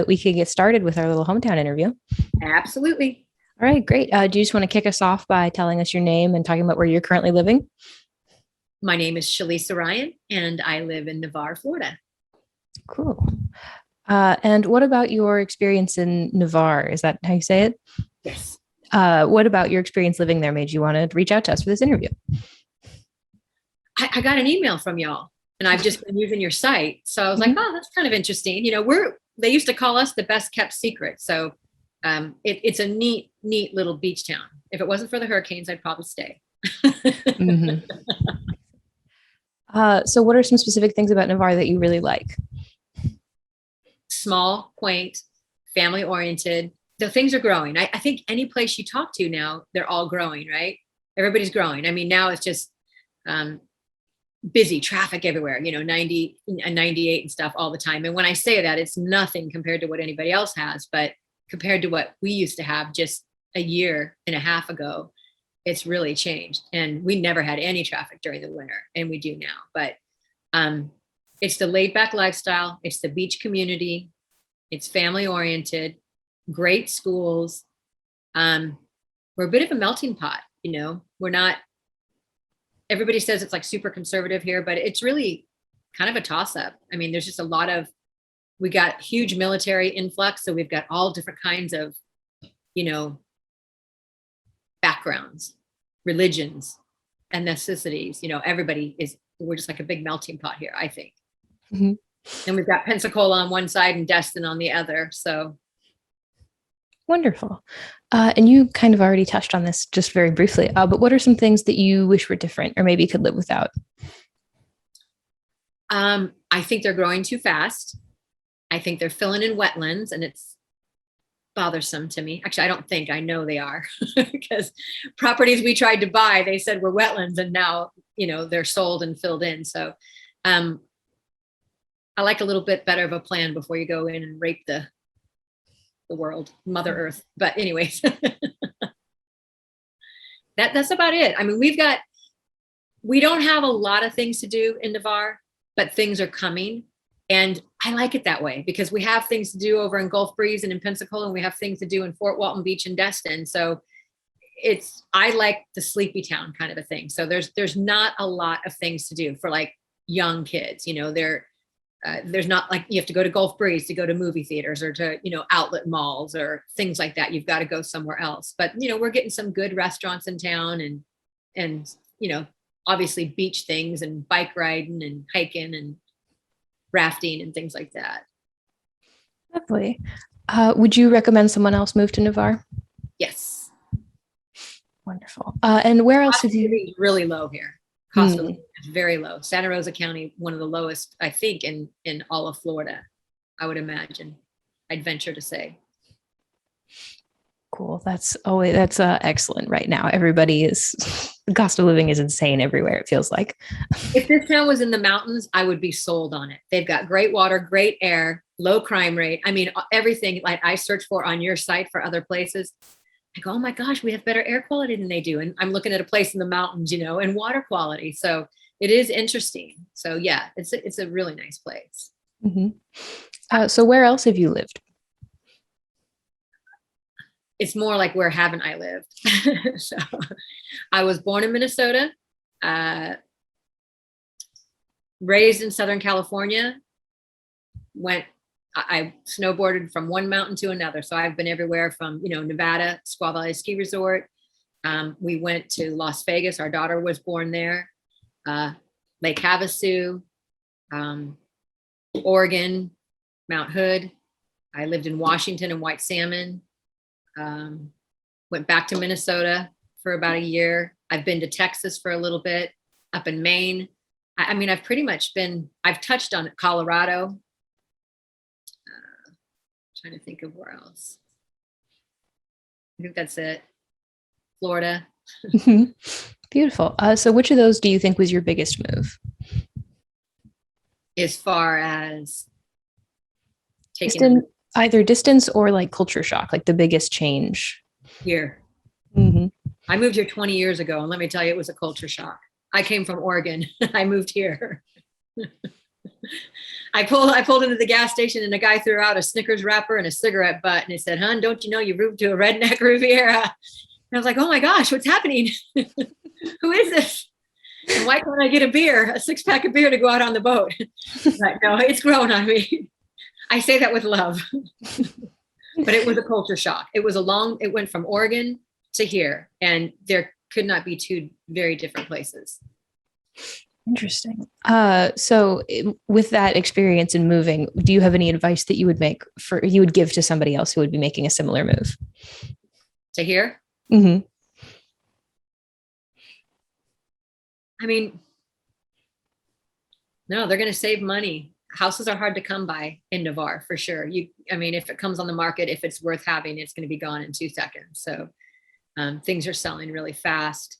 we could get started with our little hometown interview. Absolutely. All right, great. Do you just want to kick us off by telling us your name and talking about where you're currently living? My name is Chellisa Ryan, and I live in Navarre, Florida. Cool. And what about your experience in Navarre? Is that how you say it? Yes. What about your experience living there made you want to reach out to us for this interview? I got an email from y'all, and I've just been using your site. So I was like, oh, that's kind of interesting. They used to call us the best kept secret. So it's a neat little beach town. If it wasn't for the hurricanes, I'd probably stay. Mhm. So what are some specific things about Navarre that you really like? Small, quaint, family oriented. The things are growing. I think any place you talk to now, they're all growing, right? Everybody's growing. I mean, now it's just busy, traffic everywhere, 90 and 98 and stuff all the time. And when I say that, it's nothing compared to what anybody else has, but compared to what we used to have just a year and a half ago, it's really changed. And we never had any traffic during the winter, and we do now. But it's the laid back lifestyle. It's the beach community. It's family oriented, great schools. We're a bit of a melting pot, we're not, everybody says it's like super conservative here, but it's really kind of a toss up. I mean, there's just we got huge military influx. So we've got all different kinds of, backgrounds, religions, ethnicities, we're just like a big melting pot here, I think. Mhm. And we've got Pensacola on one side and Destin on the other. So Wonderful. And you kind of already touched on this just very briefly, but what are some things that you wish were different or maybe could live without? I think they're growing too fast. I think they're filling in wetlands, and it's bothersome to me. Actually, I know they are because properties we tried to buy, they said were wetlands, and now, they're sold and filled in. So I like a little bit better of a plan before you go in and rape the world, Mother Earth. But anyways, that's about it. I mean, we don't have a lot of things to do in Navarre, but things are coming. And I like it that way because we have things to do over in Gulf Breeze and in Pensacola, and we have things to do in Fort Walton Beach and Destin. So I like the sleepy town kind of a thing. So there's not a lot of things to do for like young kids, there's not like you have to go to Gulf Breeze to go to movie theaters or to, outlet malls or things like that. You've got to go somewhere else. But, we're getting some good restaurants in town and, obviously beach things and bike riding and hiking and rafting and things like that. Lovely. Would you recommend someone else move to Navarre? Yes. Wonderful. And where else have you? Really low here. Cost of living is very low. Santa Rosa County, one of the lowest, I think, in all of Florida, I would imagine. I'd venture to say. Cool. That's excellent right now. The cost of living is insane everywhere, it feels like. If this town was in the mountains, I would be sold on it. They've got great water, great air, low crime rate. I mean, everything like I search for on your site for other places. I go, oh my gosh, we have better air quality than they do. And I'm looking at a place in the mountains, and water quality. So it is interesting. So yeah, it's a really nice place. Mm-hmm. So where else have you lived? It's more like where haven't I lived? So I was born in Minnesota, raised in Southern California, I snowboarded from one mountain to another. So I've been everywhere from, Nevada, Squaw Valley Ski Resort. We went to Las Vegas. Our daughter was born there. Lake Havasu, Oregon, Mount Hood. I lived in Washington and White Salmon. Went back to Minnesota for about a year. I've been to Texas for a little bit, up in Maine. I mean, I've touched on Colorado. Trying to think of where else. I think that's it. Florida. Beautiful. So which of those do you think was your biggest move? As far as taking either distance or like culture shock, like the biggest change here. Mm-hmm. I moved here 20 years ago, and let me tell you, it was a culture shock. I came from Oregon. I moved here. I pulled into the gas station and a guy threw out a Snickers wrapper and a cigarette butt and he said, "Hun, don't you know you moved to a redneck Riviera?" And I was like, "Oh my gosh, what's happening? Who is this? And why can't I get a beer, a 6-pack of beer to go out on the boat?" But no, it's grown on me. I say that with love. But it was a culture shock. It went from Oregon to here, and there could not be two very different places. Interesting. With that experience in moving, do you have any advice that you would give to somebody else who would be making a similar move? To here? Mm-hmm. I mean, no, they're going to save money. Houses are hard to come by in Navarre for sure. If it comes on the market, if it's worth having, it's going to be gone in 2 seconds. So things are selling really fast.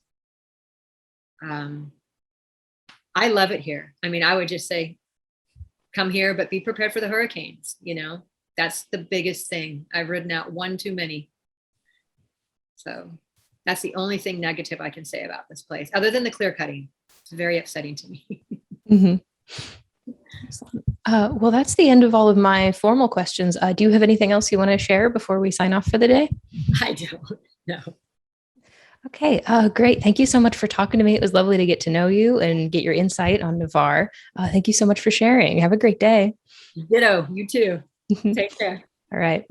I love it here. I would just say, come here, but be prepared for the hurricanes. That's the biggest thing. I've ridden out one too many. So that's the only thing negative I can say about this place, other than the clear cutting. It's very upsetting to me. Mm-hmm. Well, that's the end of all of my formal questions. Do you have anything else you want to share before we sign off for the day? I don't know. Okay, great. Thank you so much for talking to me. It was lovely to get to know you and get your insight on Navarre. Thank you so much for sharing. Have a great day. Ditto. You too. Take care. All right. Bye.